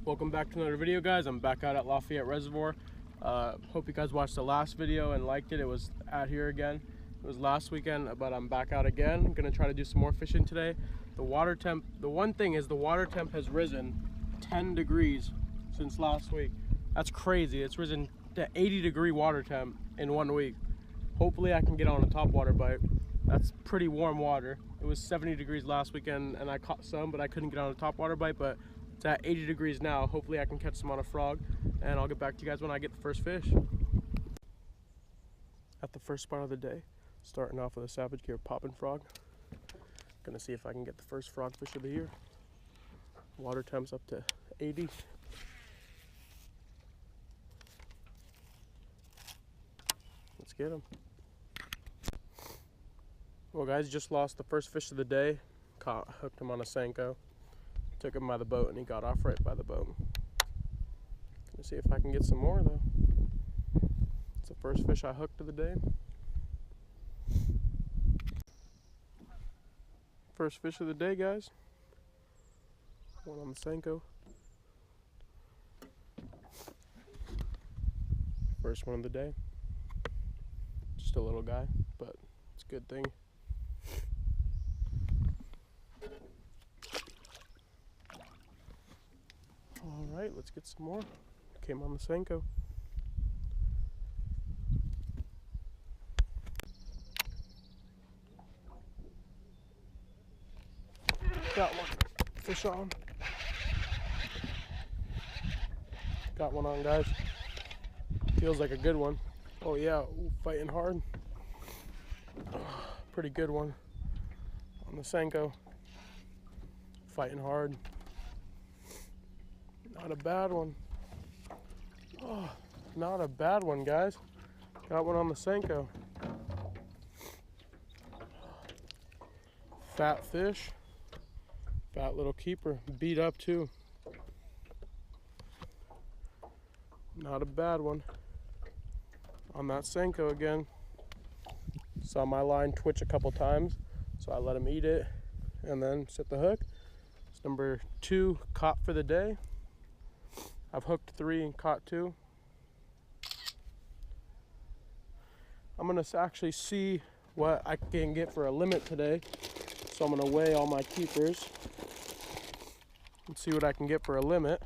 Welcome back to another video, guys. I'm back out at Lafayette Reservoir. Hope you guys watched the last video and liked it. It was out here again. It was last weekend, but I'm back out again. I'm gonna try to do some more fishing today. The water temp, the one thing is the water temp has risen 10 degrees since last week. That's crazy. It's risen to 80-degree water temp in 1 week. Hopefully I can get on a topwater bite. That's pretty warm water. It was 70 degrees last weekend and I caught some, but I couldn't get on a topwater bite. But it's at 80 degrees now. Hopefully I can catch some on a frog, and I'll get back to you guys when I get the first fish. At the first spot of the day, starting off with a Savage Gear popping frog. Gonna see if I can get the first frog fish of the year. Water temps up to 80. Let's get him. Well, guys, just lost the first fish of the day. Hooked him on a Senko. Took him by the boat and he got off right by the boat. Gonna see if I can get some more though. It's the first fish I hooked of the day. First fish of the day, guys. One on the Senko. First one of the day. Just a little guy, but it's a good thing. Alright, let's get some more. Came on the Senko. Got one fish on. Got one on, guys. Feels like a good one. Oh yeah, ooh, fighting hard. Pretty good one on the Senko. Fighting hard. Not a bad one. Oh, not a bad one, guys. Got one on the Senko. Fat fish. Fat little keeper. Beat up too. Not a bad one. On that Senko again. Saw my line twitch a couple times, so I let him eat it and then set the hook. It's number 2 caught for the day. I've hooked 3 and caught 2. I'm gonna actually see what I can get for a limit today. So I'm gonna weigh all my keepers and see what I can get for a limit.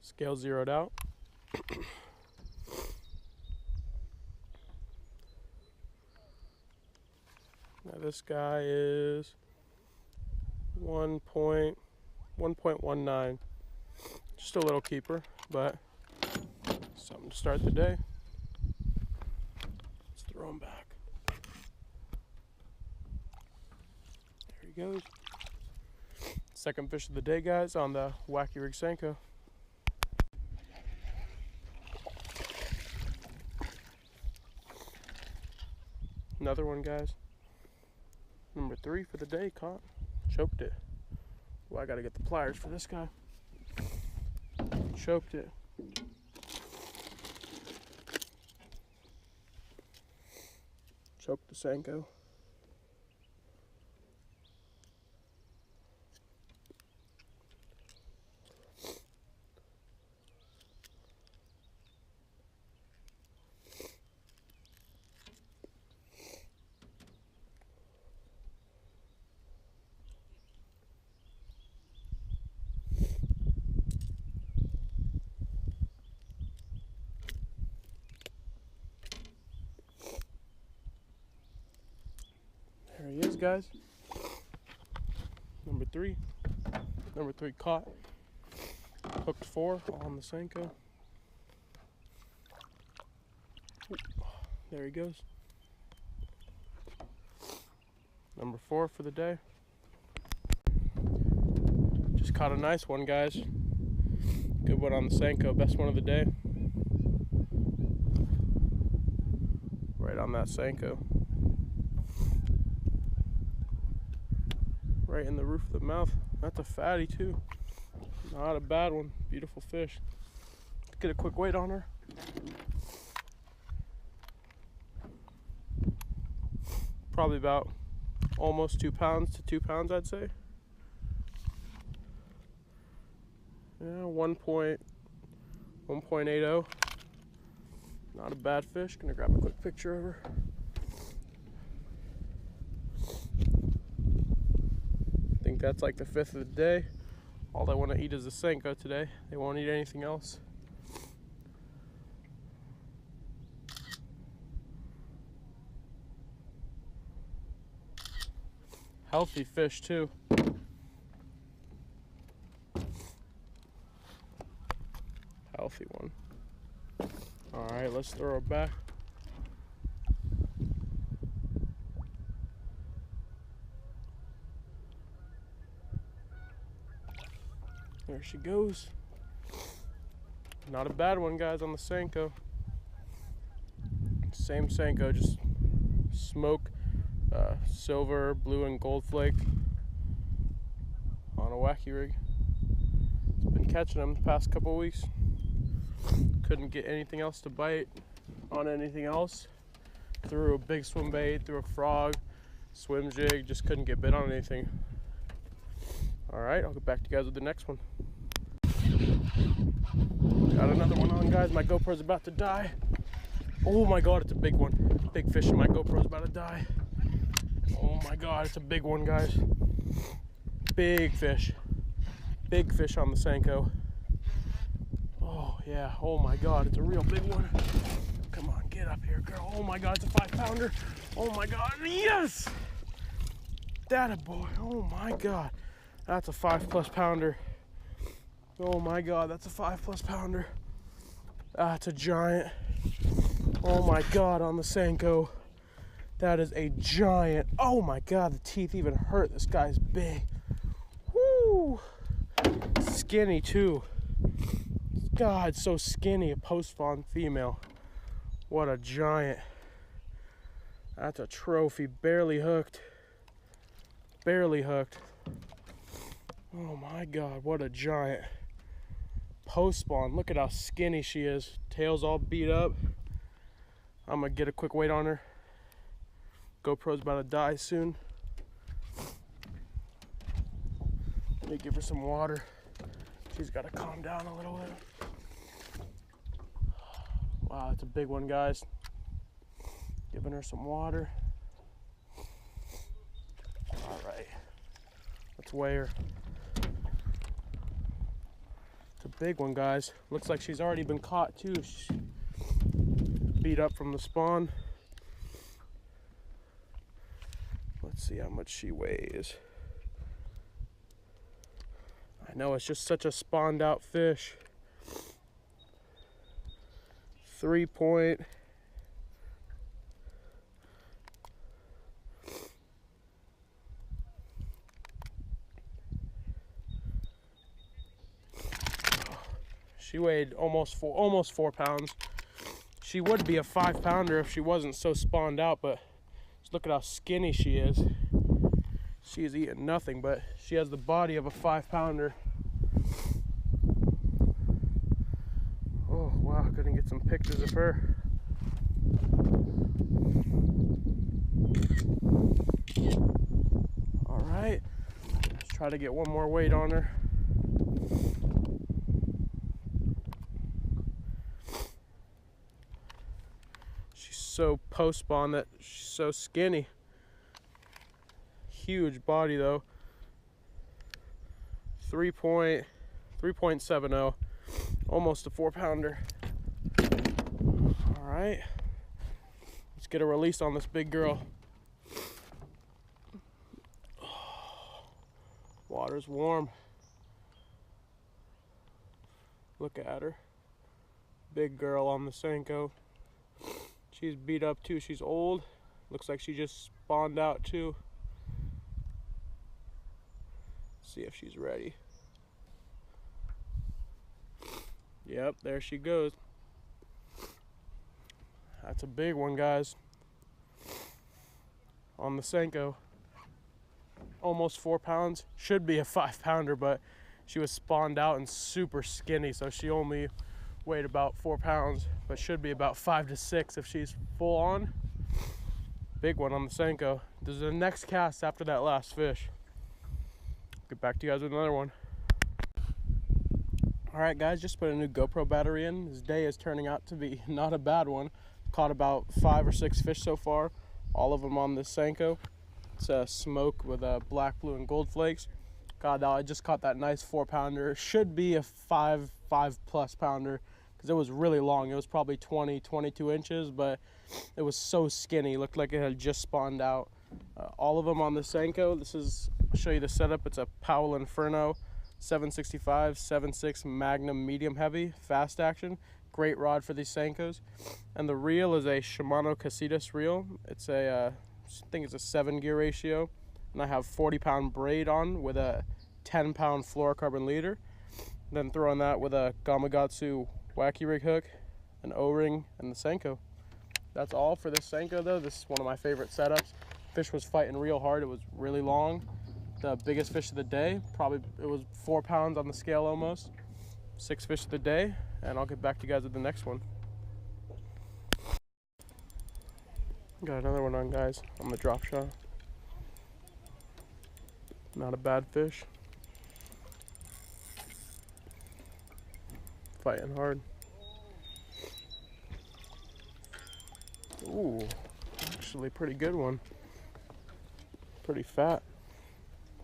Scale zeroed out. Now this guy is 1.19. Just a little keeper, but something to start the day. Let's throw him back. There he goes. Second fish of the day, guys, on the Wacky Rig Senko. Another one, guys. Number 3 for the day, caught. Choked it. Well, I gotta get the pliers for this guy. Choked it. Choked the Senko. There he is, guys. Number 3. Number 3 caught. Hooked 4 on the Senko. There he goes. Number 4 for the day. Just caught a nice one, guys. Good one on the Senko. Best one of the day. Right on that Senko. Right in the roof of the mouth. That's a fatty too. Not a bad one. Beautiful fish. Get a quick weight on her. Probably about almost 2 pounds to 2 pounds, I'd say. Yeah, 1.80. Not a bad fish. Gonna grab a quick picture of her. I think that's like the 5th of the day. All they want to eat is the Senko today. They won't eat anything else. Healthy fish too. Healthy one. All right, let's throw it back. There she goes. Not a bad one, guys, on the Senko. Same Senko, just smoke, silver, blue, and gold flake on a wacky rig. It's been catching them the past couple weeks. Couldn't get anything else to bite on anything else. Threw a big swim bait, threw a frog, swim jig, just couldn't get bit on anything. All right, I'll get back to you guys with the next one. Got another one on, guys. My GoPro's about to die. Oh my God, it's a big one. Big fish in my GoPro's about to die. Oh my God, it's a big one, guys. Big fish. Big fish on the Senko. Oh yeah, oh my God, it's a real big one. Come on, get up here, girl. Oh my God, it's a 5-pounder. Oh my God, yes! That a boy, oh my God. That's a 5+ pounder. Oh my God, that's a 5+ pounder. That's a giant. Oh my God, on the Senko. That is a giant. Oh my God, the teeth even hurt. This guy's big. Woo! Skinny too. God, so skinny. A post-spawn female. What a giant. That's a trophy. Barely hooked. Barely hooked. Oh my God, what a giant. Post-spawn. Look at how skinny she is. Tail's all beat up. I'm gonna get a quick weight on her. GoPro's about to die soon. Let me give her some water. She's got to calm down a little bit. Wow, that's a big one, guys. Giving her some water. All right, let's weigh her. It's a big one, guys. Looks like she's already been caught too. She's beat up from the spawn. Let's see how much she weighs. I know, it's just such a spawned out fish. 3 point. She weighed almost 4 pounds. She would be a 5-pounder if she wasn't so spawned out, but just look at how skinny she is. She's eating nothing, but she has the body of a 5-pounder. Oh wow, couldn't get some pictures of her. All right, let's try to get one more weight on her. She's so post-spawn that she's so skinny. Huge body though. 3.70, almost a 4-pounder. All right, let's get a release on this big girl. Water's warm. Look at her. Big girl on the Senko. She's beat up too. She's old. Looks like she just spawned out too. See if she's ready. Yep, there she goes. That's a big one, guys. On the Senko. Almost 4 pounds. Should be a 5-pounder, but she was spawned out and super skinny, so she only weighed about 4 pounds, but should be about 5 to 6 if she's full on. Big one on the Senko. This is the next cast after that last fish. Get back to you guys with another one. Alright guys, just put a new GoPro battery in. This day is turning out to be not a bad one. Caught about 5 or 6 fish so far, all of them on this Senko. It's a smoke with black, blue, and gold flakes. God, I just caught that nice 4-pounder. Should be a 5+ pounder because it was really long. It was probably 22 inches, but it was so skinny. Looked like it had just spawned out. All of them on the Senko. I'll show you the setup. It's a Powell Inferno 765 7.6 Magnum medium heavy fast action. Great rod for these Senkos. And the reel is a Shimano Casitas reel. It's I think it's a 7-gear ratio, and I have 40-pound braid on with a 10-pound fluorocarbon leader. Then throw on that with a Gamakatsu wacky rig hook, an O-ring, and the Senko. That's all for this Senko though. This is one of my favorite setups. Fish was fighting real hard. It was really long. The biggest fish of the day, probably it was 4 pounds on the scale almost. 6 fish of the day, and I'll get back to you guys with the next one. Got another one on, guys, on the drop shot. Not a bad fish. Fighting hard. Ooh, actually pretty good one. Pretty fat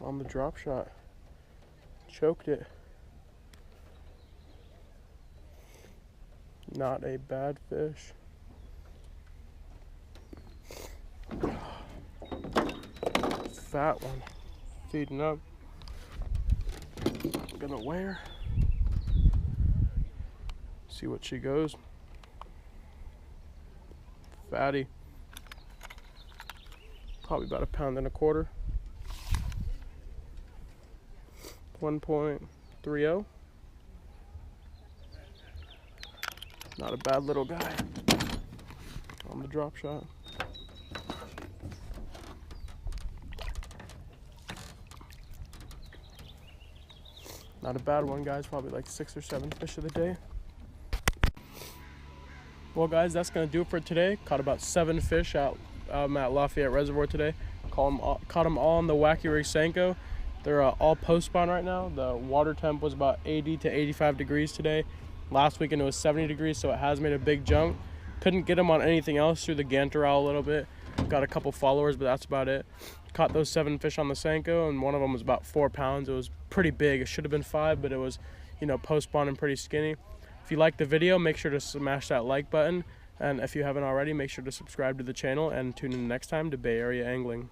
on the drop shot. Choked it. Not a bad fish. Fat one. Feeding up. Gonna weigh her. See what she goes. Fatty. Probably about 1.25 pounds. 1.30. Not a bad little guy on the drop shot. Not a bad one, guys. Probably like 6 or 7 fish of the day. Well, guys, that's gonna do it for today. Caught about 7 fish at Lafayette Reservoir today. Caught them all on the wacky rig Senko. They're all post spawn right now. The water temp was about 80 to 85 degrees today. Last weekend it was 70 degrees, so it has made a big jump. Couldn't get them on anything else. Through the Gantarelle a little bit. Got a couple followers, but that's about it. Caught those 7 fish on the Senko, and one of them was about 4 pounds. It was pretty big. It should have been 5, but it was, you know, post spawn and pretty skinny. If you like the video, make sure to smash that like button. And if you haven't already, make sure to subscribe to the channel and tune in next time to Bay Area Angling.